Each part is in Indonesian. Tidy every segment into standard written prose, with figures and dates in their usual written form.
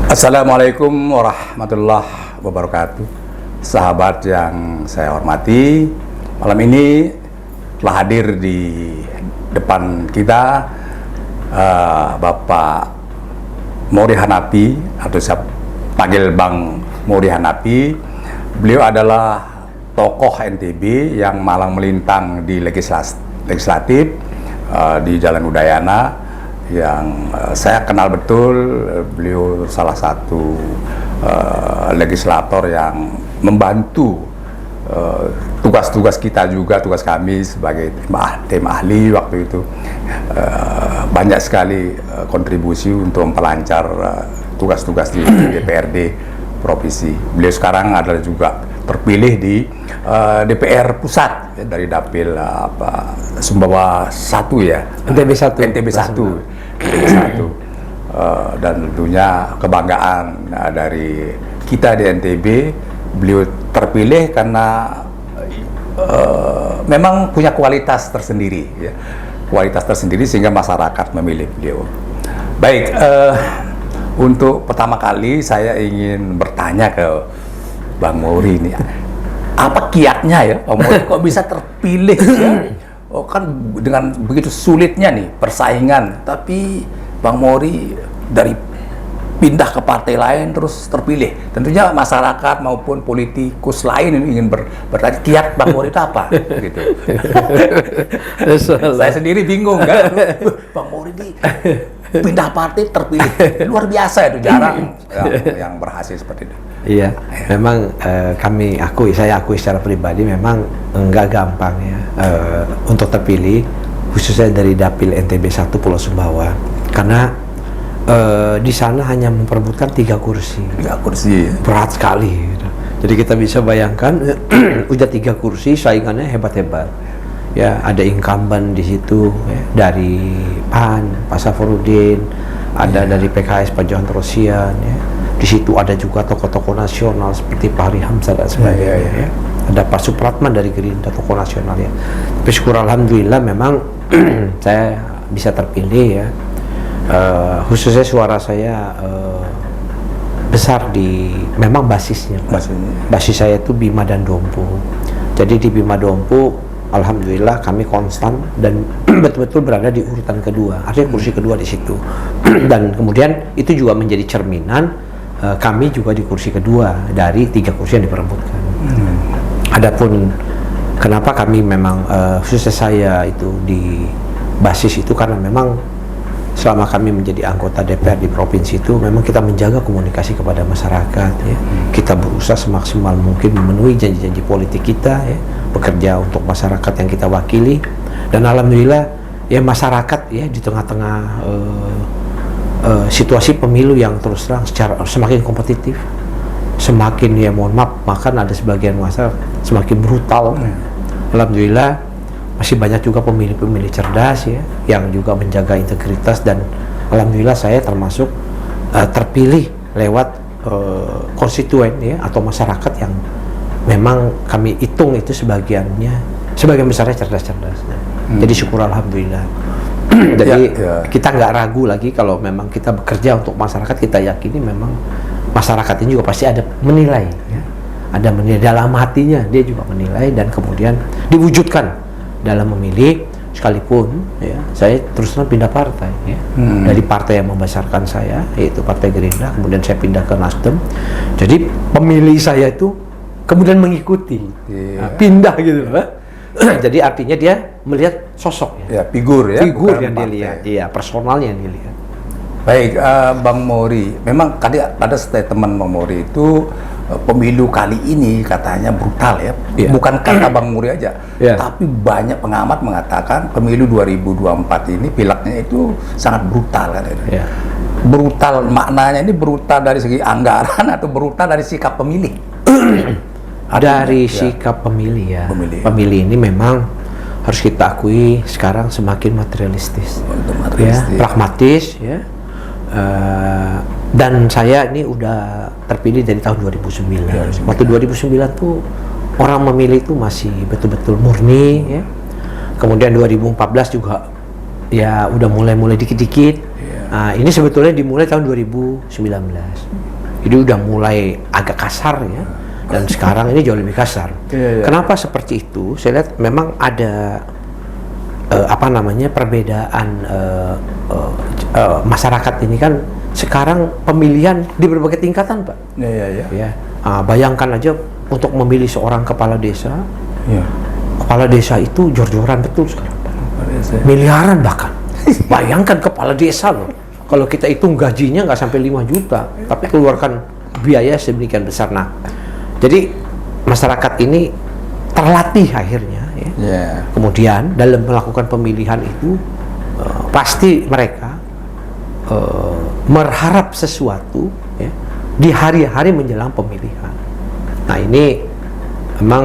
Assalamualaikum warahmatullahi wabarakatuh. Sahabat yang saya hormati, malam ini telah hadir di depan kita Bapak Maury Hanafi, atau saya panggil Bang Maury Hanafi. Beliau adalah tokoh NTB yang malang melintang di legislatif di Jalan Udayana, yang saya kenal betul. Beliau salah satu legislator yang membantu tugas-tugas kita juga, tugas kami sebagai tim ahli waktu itu. Banyak sekali kontribusi untuk memperlancar tugas-tugas di DPRD Provinsi. Beliau sekarang adalah juga terpilih di DPR Pusat ya, dari Dapil Sumbawa 1 ya. NTB 1. NTB 1. Dan tentunya kebanggaan dari kita di NTB. Beliau terpilih karena memang punya kualitas tersendiri ya. Kualitas tersendiri sehingga masyarakat memilih beliau. Baik, untuk pertama kali saya ingin bertanya ke Bang Maury ini, apa kiatnya ya Bang Maury kok bisa terpilih ya? Oh, kan dengan begitu sulitnya nih persaingan, tapi Bang Maury dari pindah ke partai lain terus terpilih. Tentunya masyarakat maupun politikus lain ini ingin bertanya, kiat Bang Maury itu apa? Gitu. Saya sendiri bingung kan, Bang Maury ini pindah partai terpilih, luar biasa itu, jarang yang berhasil seperti itu. Iya, memang saya akui secara pribadi memang enggak gampang ya untuk terpilih, khususnya dari Dapil NTB 1 Pulau Sumbawa, karena di sana hanya memperebutkan 3 kursi. 3 kursi. Berat sekali gitu. Jadi kita bisa bayangkan udah 3 kursi, saingannya hebat-hebat. Ya, ada incumbent di situ ya, dari PAN, Pak Safarudin, ada dari PKS Pak Johan Rosian ya. Di situ ada juga tokoh-tokoh nasional seperti Pak Hari Hamzah dan sebagainya ya. Ada Pak Supratman dari Gerindra, tokoh nasional ya. Tapi syukur alhamdulillah memang saya bisa terpilih ya. Khususnya suara saya besar di memang basisnya. Basis saya itu Bima dan Dompu. Jadi di Bima Dompu alhamdulillah kami konstan dan betul-betul berada di urutan kedua, artinya kursi kedua di situ. Dan kemudian itu juga menjadi cerminan kami juga di kursi kedua dari 3 kursi yang diperebutkan. Adapun kenapa kami memang khususnya saya itu di basis itu, karena memang selama kami menjadi anggota DPR di provinsi itu memang kita menjaga komunikasi kepada masyarakat ya. Kita berusaha semaksimal mungkin memenuhi janji-janji politik kita ya, bekerja untuk masyarakat yang kita wakili, dan alhamdulillah ya masyarakat ya di tengah-tengah situasi pemilu yang terus terang semakin kompetitif, semakin ya mohon maaf, bahkan ada sebagian masa semakin brutal. Alhamdulillah masih banyak juga pemilih-pemilih cerdas ya, yang juga menjaga integritas, dan alhamdulillah saya termasuk terpilih lewat konstituen ya, atau masyarakat yang memang kami hitung itu sebagian besarnya cerdas-cerdas. Jadi syukur alhamdulillah. Jadi kita nggak ragu lagi kalau memang kita bekerja untuk masyarakat, kita yakini memang masyarakat ini juga pasti ada menilai ya. Ada menilai dalam hatinya, dia juga menilai dan kemudian diwujudkan dalam memilih. Sekalipun ya saya terus terang pindah partai ya, dari partai yang membesarkan saya yaitu Partai Gerindra, kemudian saya pindah ke Nasdem. Jadi pemilih saya itu kemudian mengikuti pindah gitu Pak. Jadi artinya dia melihat sosok ya, figur yang dia lihat, iya, personalnya yang dia lihat. Baik, Bang Maury, memang tadi ada statement Bang Maury itu pemilu kali ini katanya brutal ya. Bukan kata Bang Maury aja, tapi banyak pengamat mengatakan pemilu 2024 ini pileknya itu sangat brutal kan itu. Brutal maknanya ini brutal dari segi anggaran atau brutal dari sikap pemilih? Dari sikap pemilih ya. Pemilih ini memang harus kita akui sekarang semakin materialistis. Pragmatis ya. Dan saya ini udah terpilih dari tahun 2009. Waktu 2009 tuh orang memilih itu masih betul-betul murni ya. Kemudian 2014 juga ya udah mulai dikit-dikit Nah, ini sebetulnya dimulai tahun 2019. Jadi udah mulai agak kasar ya. Dan sekarang ini jauh lebih kasar. Kenapa seperti itu? Saya lihat memang ada perbedaan masyarakat ini kan sekarang pemilihan di berbagai tingkatan, Pak. Ya. Bayangkan aja untuk memilih seorang kepala desa. Kepala desa itu jor-joran betul sekarang. Miliaran bahkan. Bayangkan kepala desa loh. Kalau kita hitung gajinya nggak sampai 5 juta, tapi keluarkan biaya sedemikian besar. Nah, jadi masyarakat ini terlatih akhirnya. Kemudian dalam melakukan pemilihan itu pasti mereka berharap sesuatu ya, di hari-hari menjelang pemilihan. Nah ini memang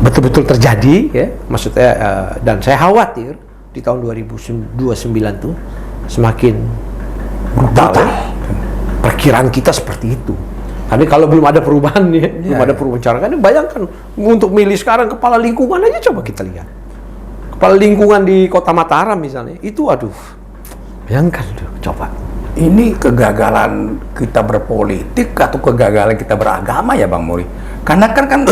betul-betul terjadi ya, maksudnya dan saya khawatir di tahun 2029 tuh semakin brutal. Perkiraan kita seperti itu. Tapi kalau belum ada perubahan ya, belum ada perubahan cara kan, bayangkan untuk milih sekarang kepala lingkungan aja, coba kita lihat. Kepala lingkungan di Kota Mataram misalnya, itu aduh, bayangkan tuh, coba. Ini kegagalan kita berpolitik atau kegagalan kita beragama ya Bang Muri? Karena kan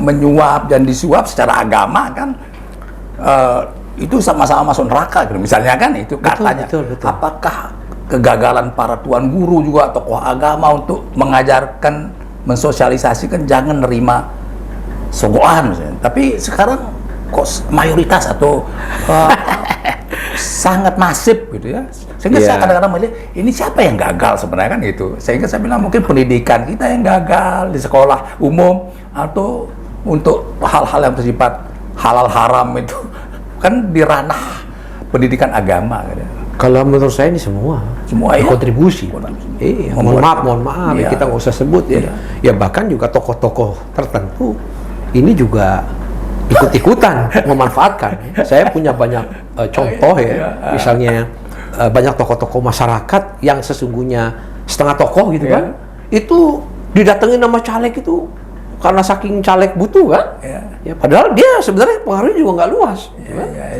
menyuap dan disuap secara agama kan itu sama-sama masuk neraka gitu. Misalnya kan itu katanya. Betul. Apakah kegagalan para tuan guru juga tokoh agama untuk mengajarkan, mensosialisasikan jangan nerima sogokan misalnya. Tapi sekarang kok mayoritas atau sangat masif gitu ya. Sehingga saya kadang-kadang melihat ini siapa yang gagal sebenarnya kan gitu. Sehingga saya bilang mungkin pendidikan kita yang gagal di sekolah umum atau untuk hal-hal yang bersifat halal haram itu kan di ranah pendidikan agama gitu. Kalau menurut saya ini semua ya? kontribusi. Mohon maaf ya, kita nggak usah sebut ya. Ya bahkan juga tokoh-tokoh tertentu ini juga ikut-ikutan memanfaatkan. Saya punya banyak contoh ya, misalnya banyak tokoh-tokoh masyarakat yang sesungguhnya setengah tokoh gitu kan, itu didatengin nama caleg itu karena saking caleg butuh kan, ya padahal dia sebenarnya pengaruhnya juga nggak luas.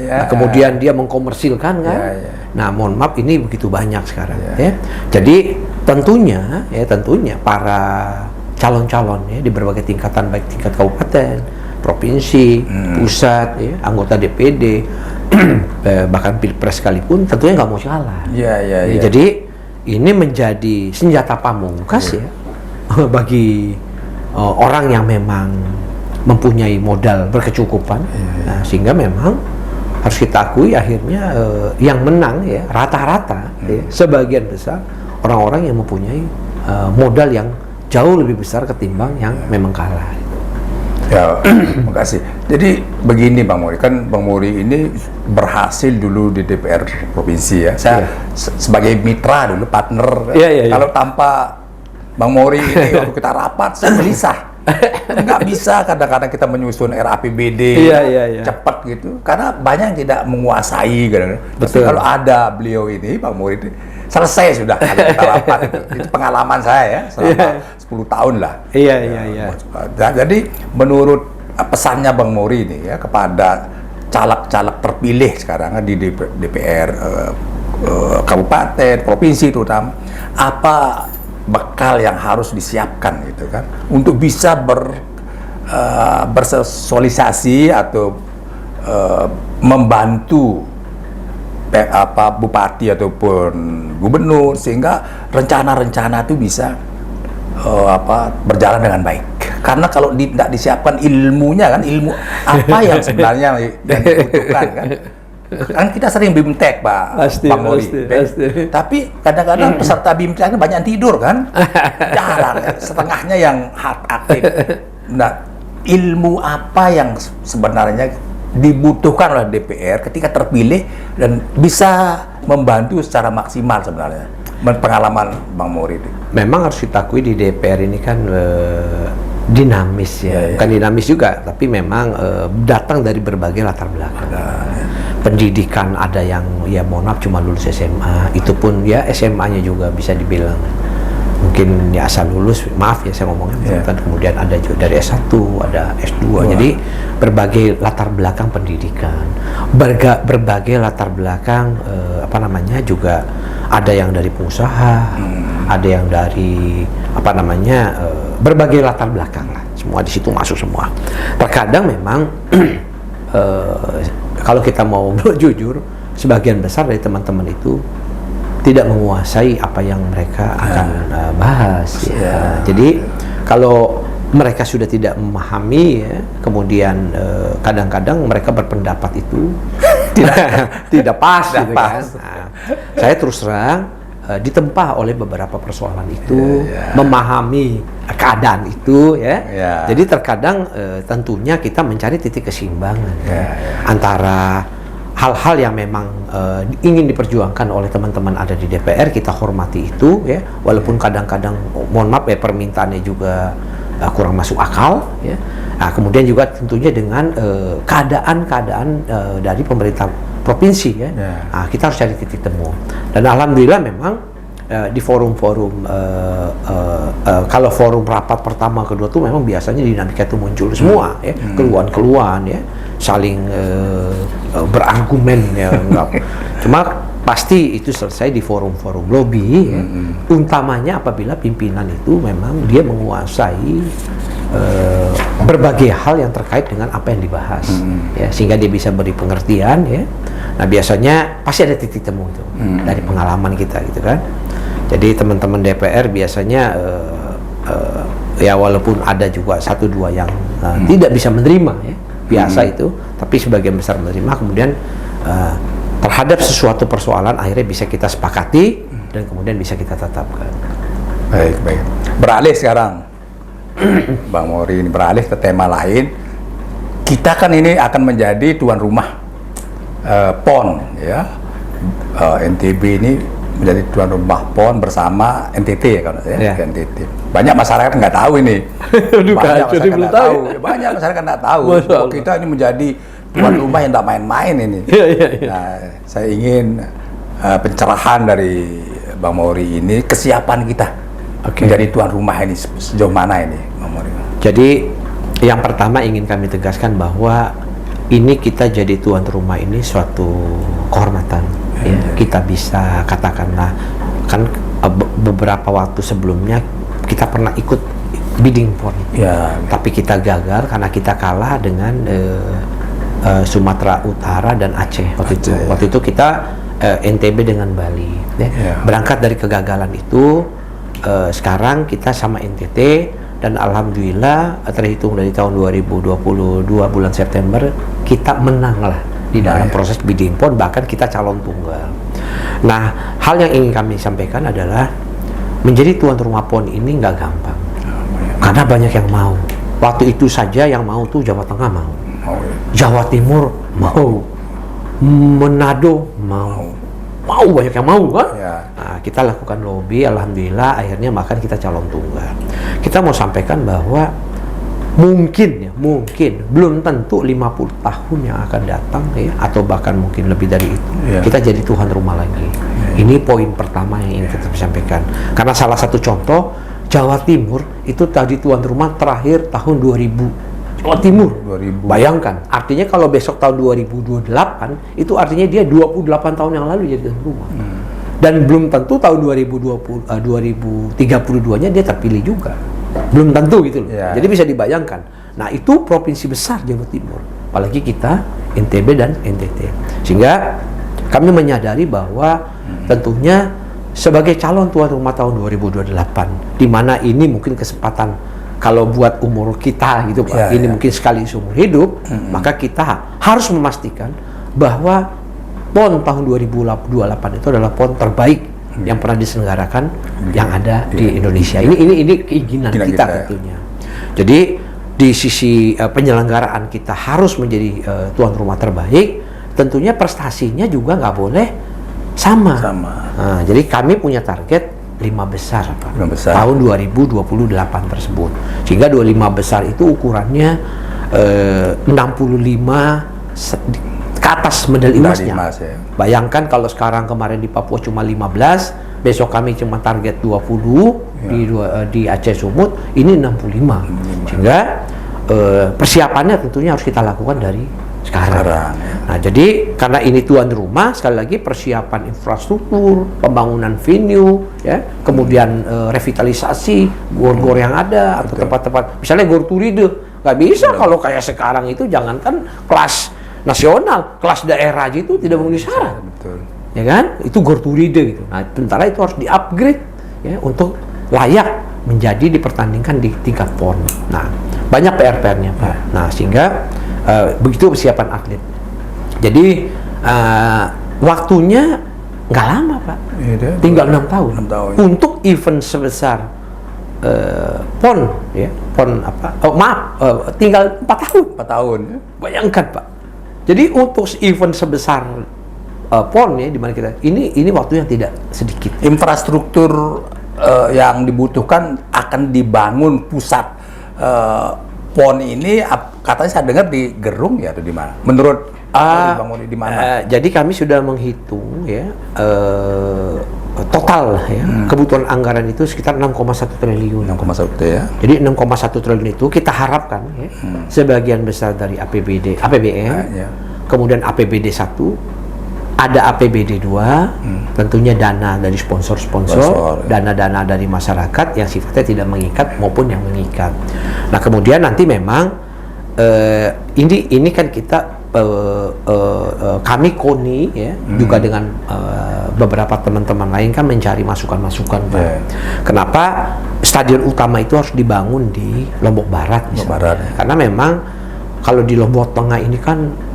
Nah, kemudian dia mengkomersilkan kan. Nah, mohon maaf ini begitu banyak sekarang. Ya. Jadi tentunya para calon-calon ya di berbagai tingkatan, baik tingkat kabupaten, provinsi, pusat, ya, anggota DPD, bahkan pilpres sekalipun tentunya nggak mau kalah. Jadi ini menjadi senjata pamungkas ya bagi orang yang memang mempunyai modal berkecukupan, nah, sehingga memang harus kita akui akhirnya yang menang ya rata-rata ya, sebagian besar orang-orang yang mempunyai modal yang jauh lebih besar ketimbang yang memang kalah. Ya, makasih. Jadi begini Bang Muri, kan Bang Muri ini berhasil dulu di DPR provinsi ya. Saya sebagai mitra dulu, partner. Kalau tanpa Bang Muri ini waktu kita rapat, saya gelisah. Nggak bisa kadang-kadang kita menyusun RAPBD cepat gitu, karena banyak yang tidak menguasai. Tapi kalau ada beliau ini, Bang Muri ini, selesai sudah kalau kita rapat itu pengalaman saya ya selama 10 tahun lah. Jadi menurut pesannya Bang Muri ini ya kepada caleg-caleg terpilih sekarang di DPR kabupaten, provinsi terutama, apa bekal yang harus disiapkan gitu kan untuk bisa bersosialisasi atau membantu bupati ataupun gubernur sehingga rencana-rencana itu bisa berjalan dengan baik. Karena kalau tidak disiapkan ilmunya kan, ilmu apa yang sebenarnya yang dibutuhkan kan kita sering BIMTEK Pak Bang Muri. Tapi kadang-kadang peserta BIMTEK banyak yang tidur kan, jarang, setengahnya yang aktif. Nah, ilmu apa yang sebenarnya dibutuhkan oleh DPR ketika terpilih dan bisa membantu secara maksimal sebenarnya? Pengalaman Bang Muri itu. Memang harus kita akui di DPR ini kan dinamis ya, bukan dinamis juga, tapi memang datang dari berbagai latar belakang. Pendidikan ada yang ya mohon maaf cuma lulus SMA, itu pun ya SMA-nya juga bisa dibilang mungkin ya asal lulus, maaf ya saya ngomongnya, kemudian ada juga dari S1, ada S2. Jadi berbagai latar belakang pendidikan, berbagai latar belakang juga ada yang dari pengusaha, ada yang dari berbagai latar belakang lah. Semua di situ masuk semua. Terkadang memang kalau kita mau jujur, sebagian besar dari teman-teman itu tidak menguasai apa yang mereka akan bahas. Jadi kalau mereka sudah tidak memahami, kemudian kadang-kadang mereka berpendapat itu tidak pas, gitu kan. Nah, saya terus terang ditempa oleh beberapa persoalan itu, memahami keadaan itu, Jadi terkadang tentunya kita mencari titik keseimbangan antara hal-hal yang memang ingin diperjuangkan oleh teman-teman ada di DPR, kita hormati itu, walaupun kadang-kadang mohon maaf permintaannya juga kurang masuk akal, Nah, kemudian juga tentunya dengan keadaan-keadaan dari pemerintah provinsi, Nah, kita harus cari titik temu. Dan alhamdulillah memang di forum-forum kalau forum rapat pertama kedua tuh memang biasanya dinamika itu muncul semua, keluhan-keluhan, saling berargumen, enggak. Cuma pasti itu selesai di forum-forum lobby, utamanya apabila pimpinan itu memang dia menguasai berbagai hal yang terkait dengan apa yang dibahas, sehingga dia bisa beri pengertian, Nah biasanya pasti ada titik temu itu dari pengalaman kita, gitu kan. Jadi teman-teman DPR biasanya ya walaupun ada juga satu dua yang tidak bisa menerima, biasa itu, tapi sebagian besar menerima, kemudian terhadap sesuatu persoalan akhirnya bisa kita sepakati dan kemudian bisa kita tetapkan. Baik. Beralih sekarang, Bang Maury, ini beralih ke tema lain. Kita kan ini akan menjadi tuan rumah PON, NTB ini menjadi tuan rumah PON bersama NTT, kalau saya, NTT. Banyak masyarakat nggak tahu ini. Banyak masyarakat nggak tahu. Banyak masyarakat nggak tahu. Oh, kita ini menjadi tuan rumah yang tak main-main ini. Nah, saya ingin pencerahan dari Bang Maury ini, kesiapan kita menjadi tuan rumah ini sejauh mana ini, Bang Maury? Jadi yang pertama ingin kami tegaskan bahwa ini kita jadi tuan rumah ini suatu kehormatan. Kita bisa katakanlah, kan beberapa waktu sebelumnya kita pernah ikut bidding PON, tapi kita gagal karena kita kalah dengan Sumatera Utara dan Aceh waktu itu kita NTB dengan Bali, berangkat dari kegagalan itu, sekarang kita sama NTT, dan alhamdulillah terhitung dari tahun 2022 bulan September kita menang lah di dalam proses bidding PON, bahkan kita calon tunggal. Nah, hal yang ingin kami sampaikan adalah menjadi tuan rumah PON ini nggak gampang, karena banyak yang mau. Waktu itu saja yang mau tuh Jawa Tengah mau, Jawa Timur mau, Manado mau banyak yang mau, kan? Nah, kita lakukan lobby, alhamdulillah akhirnya bahkan kita calon tunggal. Kita mau sampaikan bahwa mungkin belum tentu 50 tahun yang akan datang, atau bahkan mungkin lebih dari itu, kita jadi tuan rumah lagi. Ini poin pertama yang ingin kita sampaikan, karena salah satu contoh Jawa Timur itu tadi tuan rumah terakhir tahun 2000. Jawa Timur, 2000. Bayangkan, artinya kalau besok tahun 2028 itu artinya dia 28 tahun yang lalu jadi tuan rumah. Dan belum tentu tahun 2032-nya dia terpilih juga, belum tentu gitu loh. Jadi bisa dibayangkan. Nah, itu provinsi besar Jawa Timur, apalagi kita NTB dan NTT, sehingga kami menyadari bahwa tentunya sebagai calon tuan rumah tahun 2028, di mana ini mungkin kesempatan kalau buat umur kita gitu Pak, ini mungkin sekali seumur hidup, maka kita harus memastikan bahwa PON tahun 2028 itu adalah PON terbaik yang pernah diselenggarakan yang ada di Indonesia. Ini keinginan kita tentunya. Jadi di sisi penyelenggaraan kita harus menjadi tuan rumah terbaik, tentunya prestasinya juga nggak boleh sama. Nah, jadi kami punya target 5 besar, Pak, tahun 2028 tersebut, sehingga 25 besar itu ukurannya 65 ke atas medali emasnya. Bayangkan kalau sekarang kemarin di Papua cuma 15, besok kami cuma target 20 di Aceh Sumut, ini 65. Sehingga persiapannya tentunya harus kita lakukan dari sekarang. Nah, jadi karena ini tuan rumah, sekali lagi persiapan infrastruktur, pembangunan venue, ya, kemudian revitalisasi gor-gor yang ada atau tempat-tempat, misalnya gor Turide, nggak bisa kalau kayak sekarang itu, jangankan kelas nasional, kelas daerah aja itu tidak memenuhi syarat. Betul. Ya kan? Itu gor Turide gitu. Nah, sementara itu harus di-upgrade ya untuk layak menjadi dipertandingkan di tingkat PON. Nah, banyak PR-nya Pak. Nah, sehingga begitu persiapan atlet. Jadi waktunya nggak lama Pak. Iya, tinggal 6 tahun. 6 tahun. Untuk event sebesar PON, ya, PON apa? Oh, maaf, tinggal 4 tahun. 4 tahun. Bayangkan Pak. Jadi untuk event sebesar PON ya, di mana kita ini waktu yang tidak sedikit. Infrastruktur yang dibutuhkan akan dibangun pusat PON ini, katanya saya dengar di Gerung ya, atau di mana? Menurut dibangun di mana? Jadi kami sudah menghitung ya total ya kebutuhan anggaran itu sekitar 6,1 triliun. 6,1 ya. Jadi 6,1 triliun itu kita harapkan ya, sebagian besar dari APBN, kemudian APBD 1, ada APBD 2, tentunya dana dari sponsor-sponsor, dana-dana dari masyarakat yang sifatnya tidak mengikat maupun yang mengikat. Nah, kemudian nanti memang ini kan kita kami KONI ya, juga dengan beberapa teman-teman lain kan mencari masukan-masukan Pak. Kenapa stadion utama itu harus dibangun di Lombok Barat misalnya. Karena memang kalau di Lombok Tengah ini kan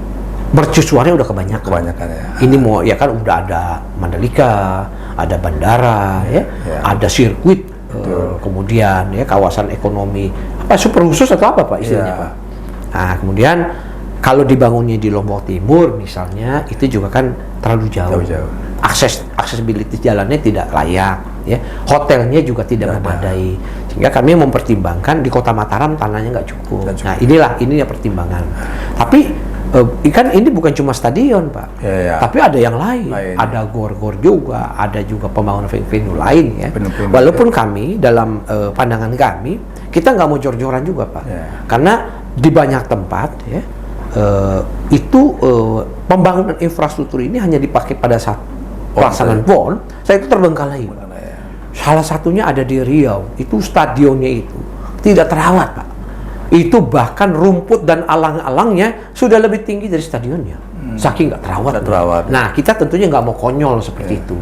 mercusuarnya udah kebanyakan ya. Ini mau ya kan udah ada Mandalika, ada bandara ada sirkuit, kemudian ya kawasan ekonomi apa super khusus atau apa Pak istilahnya Pak. Nah, kemudian kalau dibangunnya di Lombok Timur misalnya, itu juga kan terlalu jauh. Aksesibilitas jalannya tidak layak ya. Hotelnya juga tidak memadai. Sehingga kami mempertimbangkan di Kota Mataram tanahnya nggak cukup. Nah, ini pertimbangan. Tapi kan ini bukan cuma stadion Pak, tapi ada yang lain. Ada gor-gor juga, ada juga pembangunan venue lain ya. Walaupun kami dalam pandangan kami, kita nggak mau jor-joran juga Pak, karena di banyak tempat ya pembangunan infrastruktur ini hanya dipakai pada saat pelaksanaan PON. Saya itu terbengkalai. Salah satunya ada di Riau, itu stadionnya itu tidak terawat Pak. Itu bahkan rumput dan alang-alangnya sudah lebih tinggi dari stadionnya, saking nggak terawat. Nah, kita tentunya nggak mau konyol seperti itu.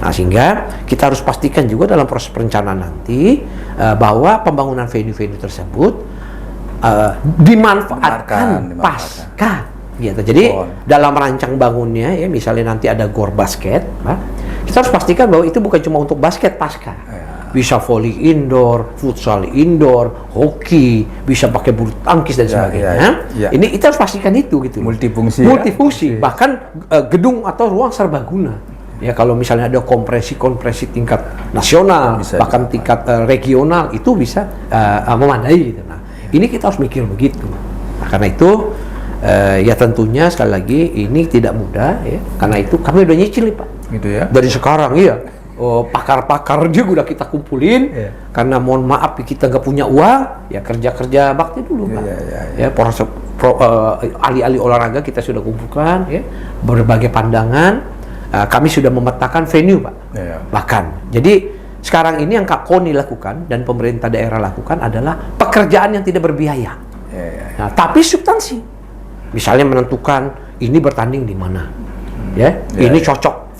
Nah, sehingga kita harus pastikan juga dalam proses perencanaan nanti bahwa pembangunan venue-venue tersebut dimanfaatkan pasca gitu. Jadi dalam rancang bangunnya ya, misalnya nanti ada gor basket, Pak, kita harus pastikan bahwa itu bukan cuma untuk basket pasca. Bisa volley indoor, futsal indoor, hoki, bisa pakai bulu tangkis dan sebagainya. Ini kita harus pastikan itu gitu. Multifungsi. Bahkan gedung atau ruang serbaguna. Ya, kalau misalnya ada kompresi tingkat nasional, bahkan tingkat regional, itu bisa memadai gitu. Nah, ini kita harus mikir begitu. Nah, karena itu ya tentunya sekali lagi ini tidak mudah ya. Karena itu kami udah nyicil nih Pak. Gitu ya. Dari sekarang iya. Pakar-pakar juga udah kita kumpulin, karena mohon maaf kita nggak punya uang, ya kerja bakti dulu Pak. Ya, ahli-ahli olahraga kita sudah kumpulkan, ya, berbagai pandangan, kami sudah memetakan venue Pak. Bahkan, jadi sekarang ini yang Kak KONI lakukan dan pemerintah daerah lakukan adalah pekerjaan yang tidak berbiaya, nah, tapi substansi. Misalnya menentukan ini bertanding di mana, ini cocok.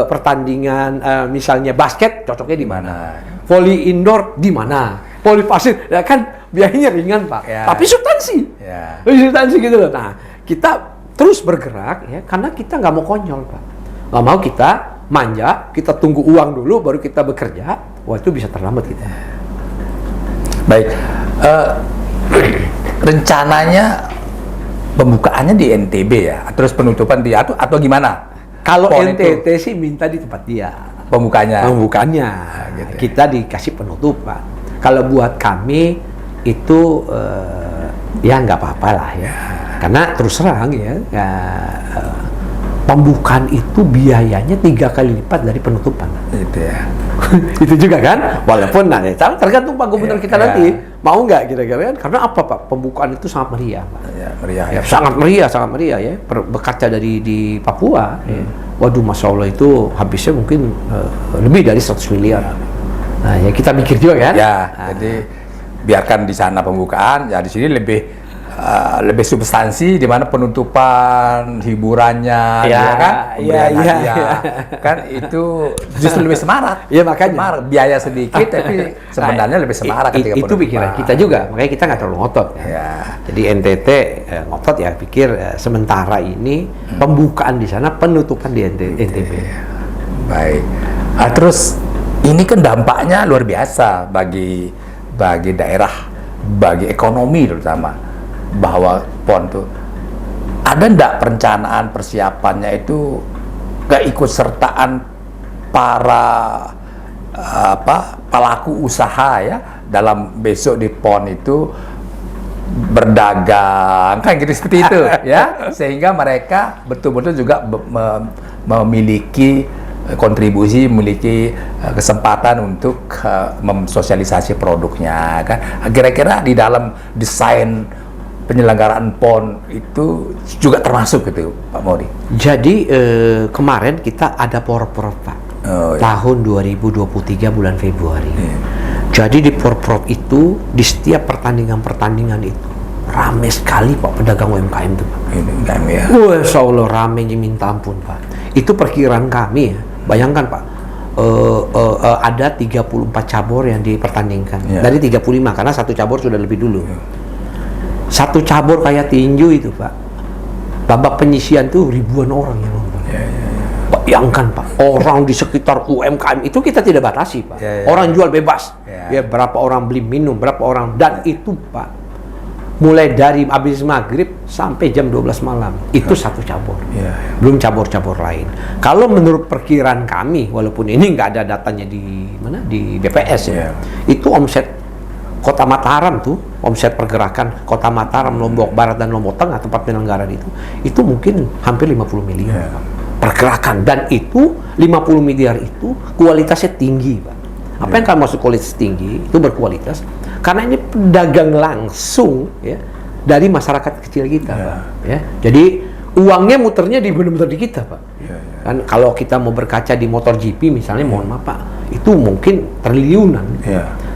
Pertandingan misalnya basket cocoknya di mana, volley indoor di mana, volley pasir, ya kan biayanya ringan Pak, tapi substansi, substansi gitu loh. Nah, kita terus bergerak ya, karena kita nggak mau konyol Pak, nggak mau kita manja, kita tunggu uang dulu baru kita bekerja, wah itu bisa terlambat kita. Baik, rencananya pembukaannya di NTB ya, terus penutupan di atau gimana? Kalau NTT sih minta di tempat dia. Pembukaannya. Gitu. Kita dikasih penutupan. Kalau buat kami itu ya nggak apa-apa lah ya. Karena terus terang ya pembukaan itu biayanya 3 kali lipat dari penutupan. Itu ya. Itu juga kan, walaupun tergantung Pak Gubernur kita nanti mau nggak kira-kira kan, karena apa Pak, pembukaan itu sangat meriah Pak. Ya, meriah Ya, sangat meriah ya. Berkaca dari di Papua, ya. Waduh, Masya Allah itu habisnya mungkin lebih dari 100 miliar. Nah, ya kita mikir juga kan. Ya, jadi biarkan di sana pembukaan, ya di sini lebih substansi, di mana penutupan, hiburannya, kan, pemberian hadiah, kan itu justru lebih semarak. Ya makanya biaya sedikit, tapi sebenarnya lebih semarak ketika itu penutupan. pikiran kita juga, makanya kita nggak terlalu ngotot. Kan? Ya. Jadi NTT ngotot ya, pikir sementara ini pembukaan di sana, penutupan di NTB. Baik. Terus ini kan dampaknya luar biasa bagi daerah, bagi ekonomi terutama. Bahwa PON tuh ada ndak perencanaan persiapannya itu nggak ikut sertaan para pelaku usaha ya dalam besok di PON itu berdagang kan gitu seperti itu ya, sehingga mereka betul-betul juga memiliki kontribusi, memiliki kesempatan untuk mensosialisasi produknya kan. Kira-kira di dalam desain penyelenggaraan PON itu juga termasuk gitu Pak Maudy. Jadi kemarin kita ada Porprov Pak, tahun 2023 bulan Februari. Jadi di Porprov itu di setiap pertandingan itu rame sekali Pak pedagang UMKM itu Pak. UMKM ya. Wah, Insya Allah rame minta ampun Pak. Itu perkiraan kami ya. Bayangkan Pak, ada 34 cabur yang dipertandingkan. Dari 35 karena satu cabur sudah lebih dulu. Satu cabur kayak tinju itu Pak, babak penyisian tuh ribuan orang yang nonton. Bayangkan Pak, orang di sekitar UMKM itu kita tidak batasi Pak. Orang jual bebas. Ya, berapa orang beli minum, berapa orang, dan itu Pak, mulai dari habis maghrib sampai jam 12 malam itu satu cabur. Belum cabur-cabur lain. Kalau menurut perkiraan kami, walaupun ini nggak ada datanya di mana di BPS ya, itu omset Kota Mataram tuh, omset pergerakan Kota Mataram, Lombok Barat dan Lombok Tengah tempat penyelenggaraan itu mungkin hampir 50 miliar pergerakan, dan itu 50 miliar itu kualitasnya tinggi Pak. Apa yang kan maksud kualitas tinggi itu berkualitas karena ini pedagang langsung ya dari masyarakat kecil kita Pak ya. Jadi uangnya muternya di benar-benar di kita Pak. Kan kalau kita mau berkaca di motor GP misalnya, mohon maaf Pak, itu mungkin triliunan.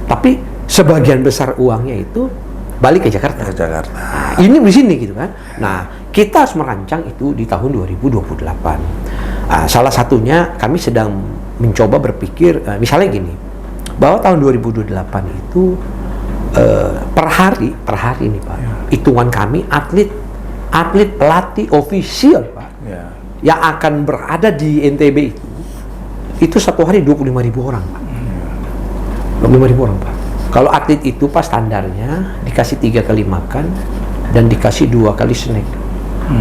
Tapi sebagian besar uangnya itu balik ke Jakarta. Nah, ini di sini gitu kan. Nah, kita harus merancang itu di tahun 2028. Salah satunya kami sedang mencoba berpikir, misalnya gini, bahwa tahun 2028 itu per hari nih Pak, hitungan kami atlet pelatih ofisial Pak, yang akan berada di NTB itu satu hari 25.000 orang Pak. 25.000 orang Pak. Kalau atlet itu pas standarnya dikasih 3 kali makan dan dikasih 2 kali snack.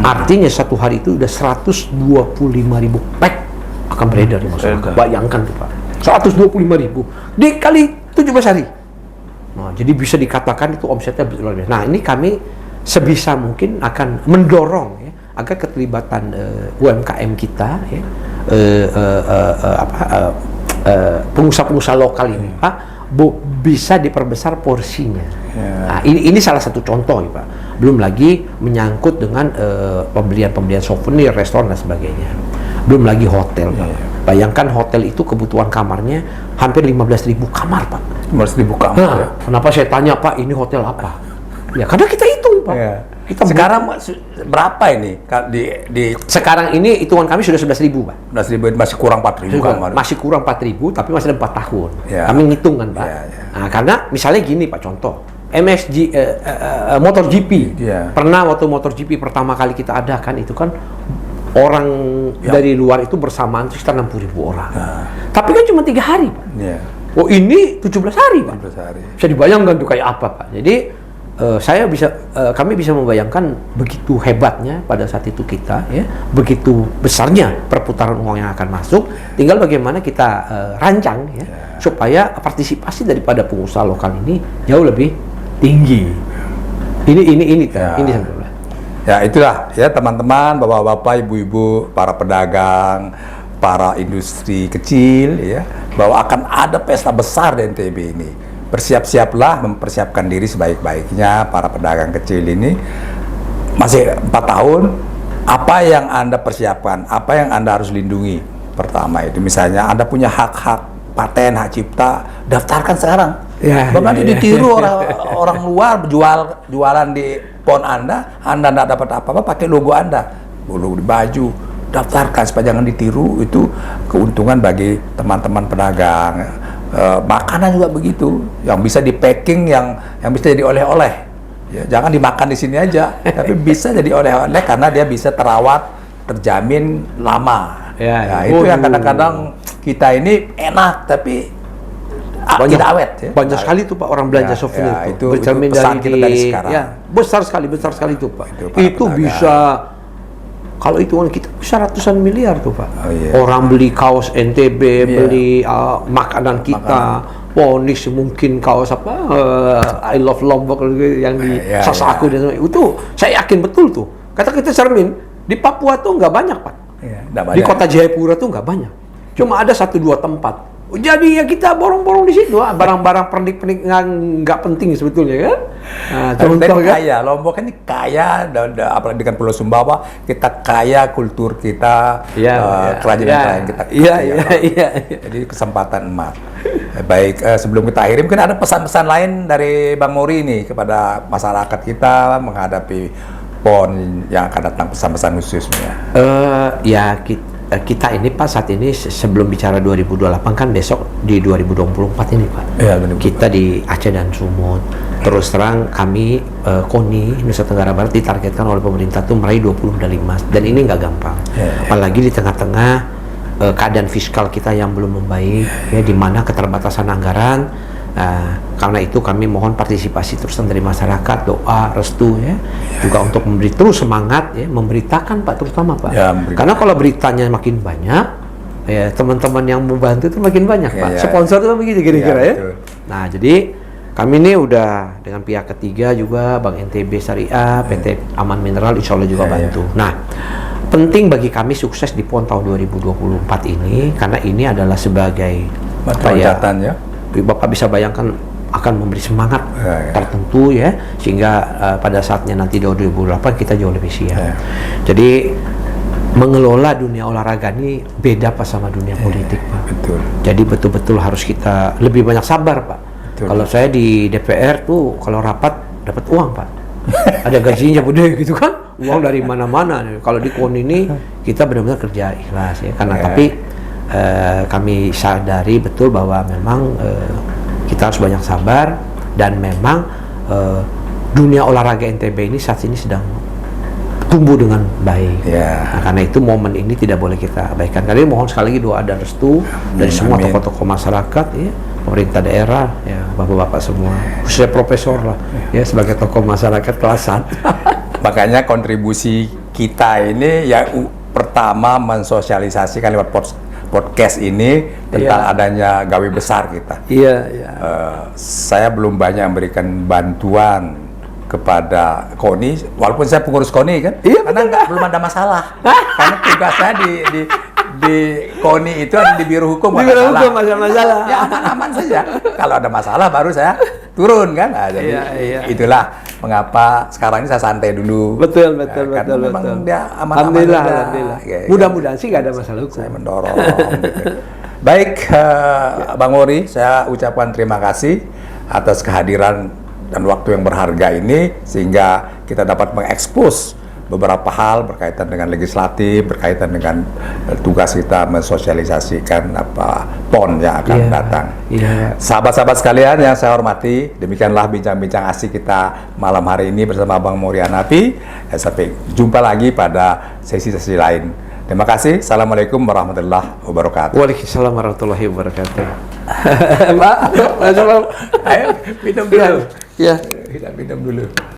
Artinya satu hari itu udah 125.000 pack akan beredar di masyarakat. Bayangkan tuh Pak, 125.000 dikali 17 hari. Nah, jadi bisa dikatakan itu omsetnya luar biasa. Nah, ini kami sebisa mungkin akan mendorong ya agar keterlibatan UMKM kita ya, pengusaha-pengusaha lokal ini Pak bisa diperbesar porsinya. Nah, ini salah satu contoh ya Pak. Belum lagi menyangkut dengan pembelian souvenir, restoran dan sebagainya. Belum lagi hotel Pak. Bayangkan hotel itu kebutuhan kamarnya hampir 15.000 kamar Pak. 15.000 kamar. Nah, kenapa saya tanya Pak, ini hotel apa? Ya karena kita hitung Pak. Kita sekarang berapa ini sekarang ini hitungan kami sudah 11.000 Pak. 11.000 masih kurang 4.000 kamar. Masih kurang 4.000 tapi masih ada 4 tahun. Kami ngitung kan Pak. Nah, karena misalnya gini Pak, contoh MXG motor GP. Pernah waktu motor GP pertama kali kita adakan itu kan orang dari luar itu bersamaan sekitar 60.000 orang. Tapi kan cuma 3 hari Pak. Oh, ini 17 hari Pak. 17 hari. Bisa dibayangkan tuh kayak apa Pak. Jadi kami bisa membayangkan begitu hebatnya pada saat itu kita ya, begitu besarnya perputaran uang yang akan masuk, tinggal bagaimana kita rancang ya supaya partisipasi daripada pengusaha lokal ini jauh lebih tinggi. Ini sebetulnya. Ya itulah ya teman-teman, bapak-bapak, ibu-ibu, para pedagang, para industri kecil ya, bahwa akan ada pesta besar di NTB ini. Bersiap-siaplah, mempersiapkan diri sebaik-baiknya para pedagang kecil ini. Masih 4 tahun, apa yang Anda persiapkan, apa yang Anda harus lindungi? Pertama itu misalnya Anda punya hak-hak paten, hak cipta, daftarkan sekarang. Nanti ditiru orang luar jualan di PON Anda nggak dapat apa-apa pakai logo Anda, logo di baju, daftarkan supaya jangan ditiru. Itu keuntungan bagi teman-teman pedagang. Makanan juga begitu, yang bisa di packing, yang bisa jadi oleh-oleh. Ya, jangan dimakan di sini aja, tapi bisa jadi oleh-oleh karena dia bisa terawat, terjamin lama. Itu yang kadang-kadang kita ini enak tapi tidak awet. Ya. Banyak sekali tuh Pak orang belanja souvenir itu bercermin pesan kita dari sekarang. Ya, besar sekali tuh Pak. Itu bisa, kalau itu kita bisa ratusan miliar tuh Pak. Orang beli kaos NTB, beli makanan kita, Ponis mungkin kaos apa, I Love Lombok yang di Sasaku dan itu saya yakin betul tuh. Kata kita cermin di Papua tuh nggak banyak Pak. Di kota Jayapura tuh nggak banyak. Cuma ada 1-2 tempat. Jadi ya kita borong-borong di situ, barang-barang pernik-pernik nggak penting sebetulnya kan. Contoh kaya, Lombok ini kaya, apalagi dengan Pulau Sumbawa, kita kaya kultur kita, kerajinan kita. Jadi kesempatan emas. Baik, sebelum kita akhiri, mungkin ada pesan-pesan lain dari Bang Mori ini kepada masyarakat kita menghadapi PON yang akan datang, pesan-pesan khususnya. Kita ini Pak saat ini sebelum bicara 2028 kan besok di 2024 ini Pak. Kita di Aceh dan Sumut. Terus terang kami KONI Nusa Tenggara Barat ditargetkan oleh pemerintah tuh meraih 20 medali emas dan ini nggak gampang. Apalagi di tengah-tengah keadaan fiskal kita yang belum membaik, ya di mana keterbatasan anggaran. Karena itu kami mohon partisipasi terus dari masyarakat, doa, restu ya, juga untuk memberi terus semangat ya, memberitakan Pak, terutama Pak. Karena kalau beritanya makin banyak, ya teman-teman yang membantu itu makin banyak Pak. Sponsor itu begitu kira-kira ya. Nah jadi kami ini udah dengan pihak ketiga juga, Bank NTB Syariah, PT Aman Mineral, insya Allah juga bantu. Nah penting bagi kami sukses di PON tahun 2024 ini, karena ini adalah sebagai ya. Bapak bisa bayangkan akan memberi semangat tertentu ya, sehingga pada saatnya nanti 2028 kita jauh lebih siap. Jadi mengelola dunia olahraga ini beda Pak sama dunia politik Pak. Jadi betul-betul harus kita lebih banyak sabar Pak. Kalau saya di DPR tuh kalau rapat dapat uang Pak. Ada gajinya gede gitu kan, uang dari mana-mana. Kalau di KON ini kita benar-benar kerja ikhlas ya, karena tapi kami sadari betul bahwa memang kita harus banyak sabar, dan memang dunia olahraga NTB ini saat ini sedang tumbuh dengan baik. Nah, karena itu momen ini tidak boleh kita abaikan. Kali ini mohon sekali lagi doa dan restu dari semua tokoh-tokoh masyarakat ya, pemerintah daerah ya, bapak-bapak semua, khususnya profesor lah ya, sebagai tokoh masyarakat kelas 1. Makanya kontribusi kita ini ya pertama mensosialisasikan lewat podcast ini tentang adanya gawe besar kita. Saya belum banyak memberikan bantuan kepada KONI, walaupun saya pengurus KONI kan, karena belum ada masalah. Karena tugas saya di KONI itu ada di Biro Hukum, masalah. Ya aman-aman saja. Kalau ada masalah baru saya turun kan. Nah, jadi itulah mengapa sekarang ini saya santai dulu. Betul. Memang dia aman-aman. Alhamdulillah. Mudah-mudahan sih nggak ada masalah hukum. Saya mendorong. Gitu. Baik, Bang Mori, saya ucapkan terima kasih atas kehadiran dan waktu yang berharga ini, sehingga kita dapat mengekspos beberapa hal berkaitan dengan legislatif, berkaitan dengan tugas kita mensosialisasikan PON yang akan datang. Sahabat-sahabat sekalian yang saya hormati, demikianlah bincang-bincang asik kita malam hari ini bersama Bang Mori Hanafi. Sampai jumpa lagi pada sesi-sesi lain. Terima kasih. Assalamualaikum warahmatullahi wabarakatuh. Waalaikumsalam warahmatullahi wabarakatuh. Ayo minum dulu. Ya. Kita minum dulu.